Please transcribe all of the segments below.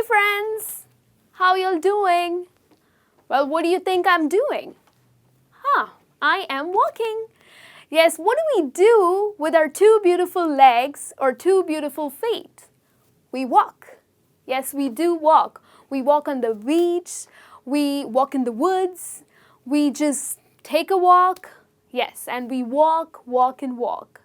friends, how y'all doing? Well, what do you think I'm doing? I am walking. Yes, what do we do with our two beautiful legs or two beautiful feet? We walk. Yes, we do walk. We walk on the beach, we walk in the woods, we just take a walk. Yes, and we walk, walk and walk.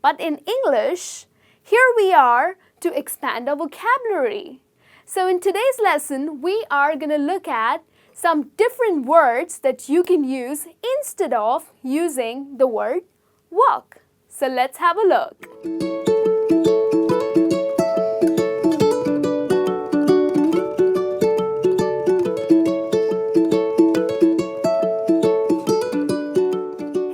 But in English, here we are to expand our vocabulary. So in today's lesson, we are going to look at some different words that you can use instead of using the word walk. So let's have a look.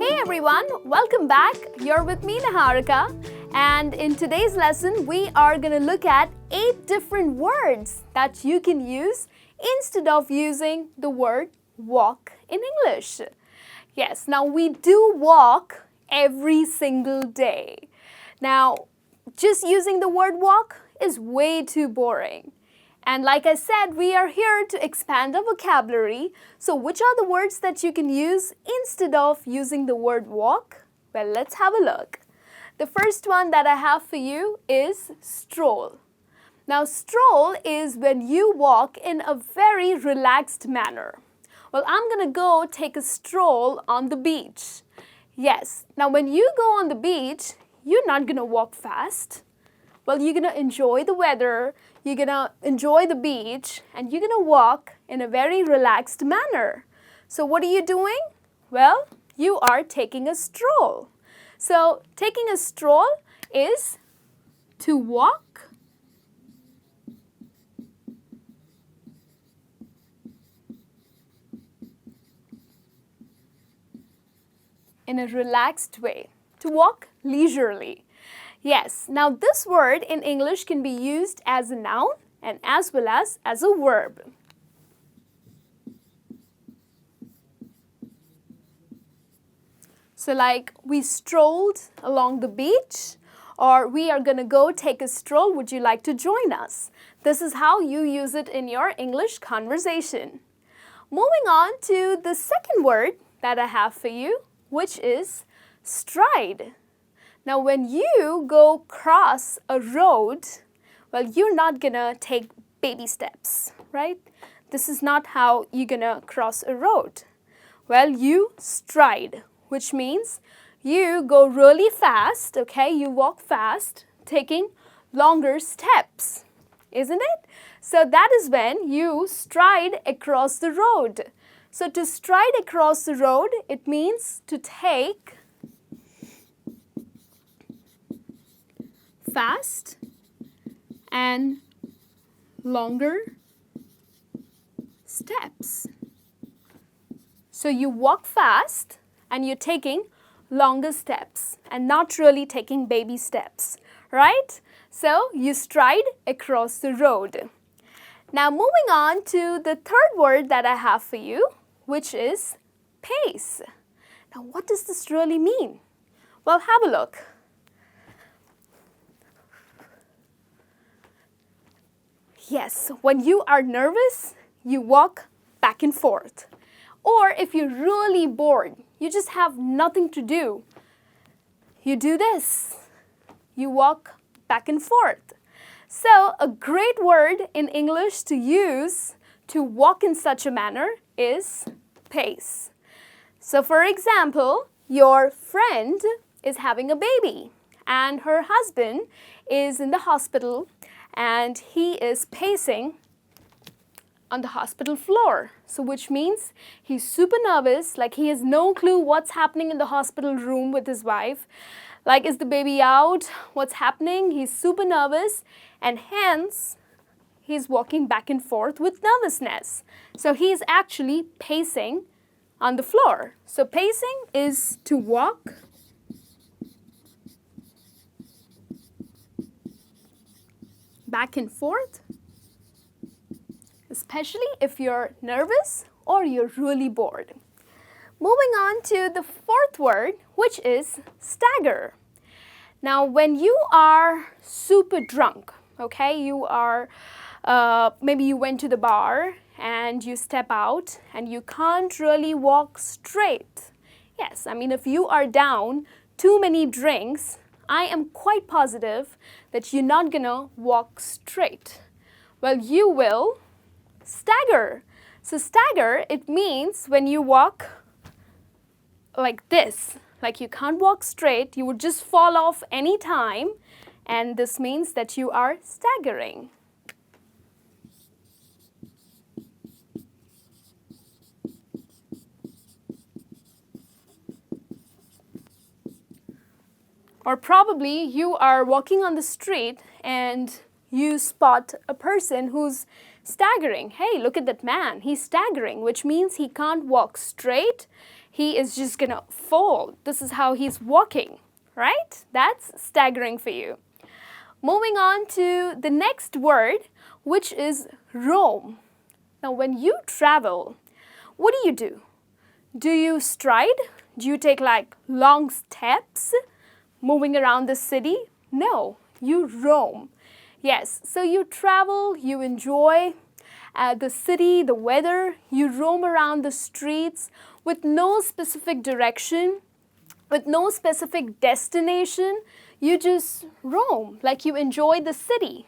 Hey everyone, welcome back. You're with me, Niharika. And in today's lesson, we are going to look at 8 different words that you can use instead of using the word walk in English. Yes, now we do walk every single day. Now, just using the word walk is way too boring. And like I said, we are here to expand our vocabulary. So which are the words that you can use instead of using the word walk? Well, let's have a look. The first one that I have for you is stroll. Now, stroll is when you walk in a very relaxed manner. Well, I'm going to go take a stroll on the beach. Yes, now when you go on the beach, you're not going to walk fast. Well, you're going to enjoy the weather, you're going to enjoy the beach, and you're going to walk in a very relaxed manner. So what are you doing? Well, you are taking a stroll. So taking a stroll is to walk in a relaxed way, to walk leisurely. Yes, now this word in English can be used as a noun and as well as a verb. So like we strolled along the beach, or we are going to go take a stroll, would you like to join us? This is how you use it in your English conversation. Moving on to the second word that I have for you, which is stride. Now when you go cross a road, well, you're not going to take baby steps, right? This is not how you're going to cross a road. Well, you stride, which means you go really fast, okay? You walk fast, taking longer steps, isn't it? So that is when you stride across the road. So to stride across the road, it means to take fast and longer steps. So you walk fast and you're taking longer steps and not really taking baby steps, right? So you stride across the road. Now moving on to the third word that I have for you, which is pace. Now what does this really mean? Well, have a look. Yes, when you are nervous, you walk back and forth. Or if you're really bored, you just have nothing to do, you do this. You walk back and forth. So a great word in English to use to walk in such a manner is pace. So for example, your friend is having a baby and her husband is in the hospital and he is pacing on the hospital floor. So which means he's super nervous, like he has no clue what's happening in the hospital room with his wife. Like, is the baby out? What's happening? He's super nervous and hence he's walking back and forth with nervousness. So he's actually pacing on the floor. So pacing is to walk back and forth, especially if you're nervous or you're really bored. Moving on to the fourth word, which is stagger. Now, when you are super drunk, okay, you are maybe you went to the bar and you step out and you can't really walk straight. Yes, I mean, if you are down too many drinks, I am quite positive that you're not gonna walk straight. Well, you will stagger. So stagger, it means when you walk like this, like you can't walk straight, you would just fall off any time, and this means that you are staggering. Or probably you are walking on the street and you spot a person who's staggering. Hey, look at that man, he's staggering, which means he can't walk straight. He is just gonna fall. This is how he's walking, right? That's staggering for you. Moving on to the next word, which is roam. Now, when you travel, what do? Do you stride? Do you take like long steps moving around the city? No, you roam. Yes, so you travel, you enjoy the city, the weather, you roam around the streets with no specific direction, with no specific destination. You just roam, like you enjoy the city.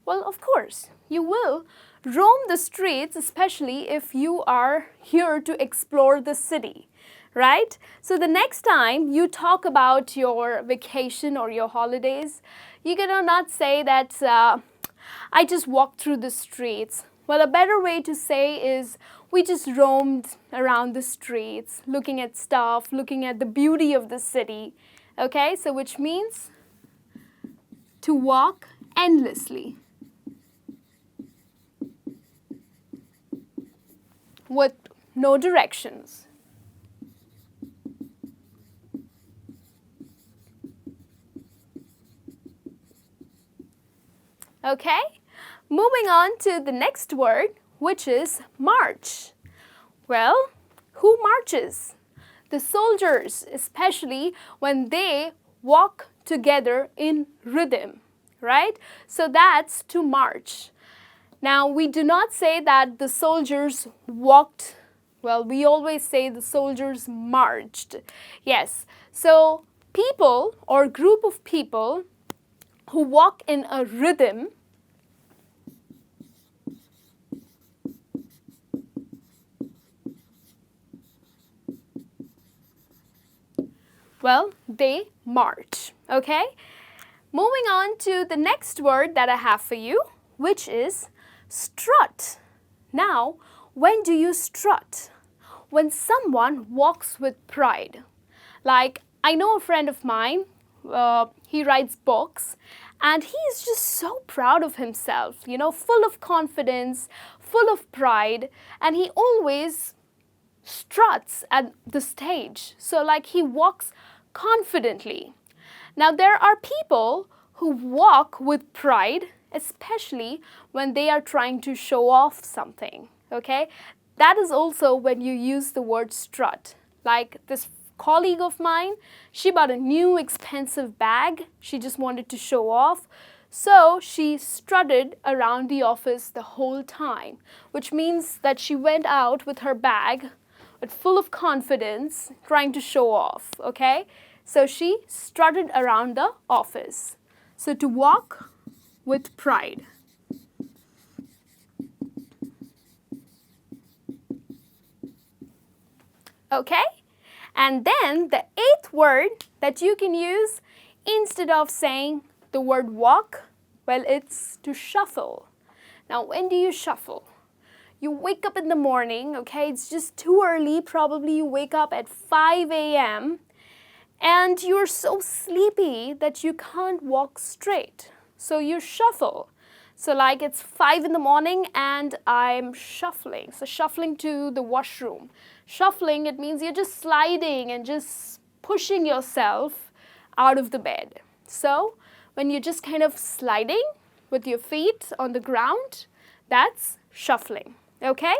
Well, of course, you will roam the streets, especially if you are here to explore the city, right? So the next time you talk about your vacation or your holidays, you're gonna not say that I just walked through the streets. Well, a better way to say is we just roamed around the streets, looking at stuff, looking at the beauty of the city. Okay, so which means to walk endlessly with no directions. Okay, moving on to the next word, which is march. Well, who marches? The soldiers, especially when they walk together in rhythm, right? So that's to march. Now, we do not say that the soldiers walked, well, we always say the soldiers marched. Yes, so people or group of people who walk in a rhythm, well, they march, okay? Moving on to the next word that I have for you, which is strut. Now, when do you strut? When someone walks with pride. Like, I know a friend of mine, he writes books, and he's just so proud of himself, you know, full of confidence, full of pride, and he always struts at the stage. So like he walks confidently. Now there are people who walk with pride, especially when they are trying to show off something, okay? That is also when you use the word strut. Like this colleague of mine, she bought a new expensive bag. She just wanted to show off. So she strutted around the office the whole time, which means that she went out with her bag, but full of confidence, trying to show off, okay? So she strutted around the office. So to walk with pride. Okay? And then the eighth word that you can use instead of saying the word walk, well, it's to shuffle. Now, when do you shuffle? You wake up in the morning, okay? It's just too early. Probably you wake up at 5 a.m. and you're so sleepy that you can't walk straight. So you shuffle. So like it's 5 in the morning and I'm shuffling. So shuffling to the washroom. Shuffling, it means you're just sliding and just pushing yourself out of the bed. So when you're just kind of sliding with your feet on the ground, that's shuffling, okay?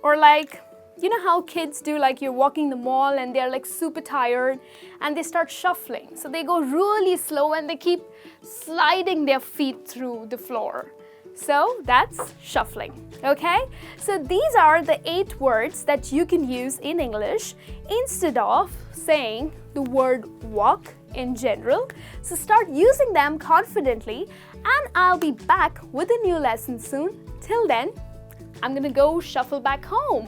Or like You know how kids do, like you're walking the mall and they're like super tired and they start shuffling. So they go really slow and they keep sliding their feet through the floor. So that's shuffling, okay? So these are the 8 words that you can use in English instead of saying the word walk in general. So start using them confidently, and I'll be back with a new lesson soon. Till then, I'm gonna go shuffle back home.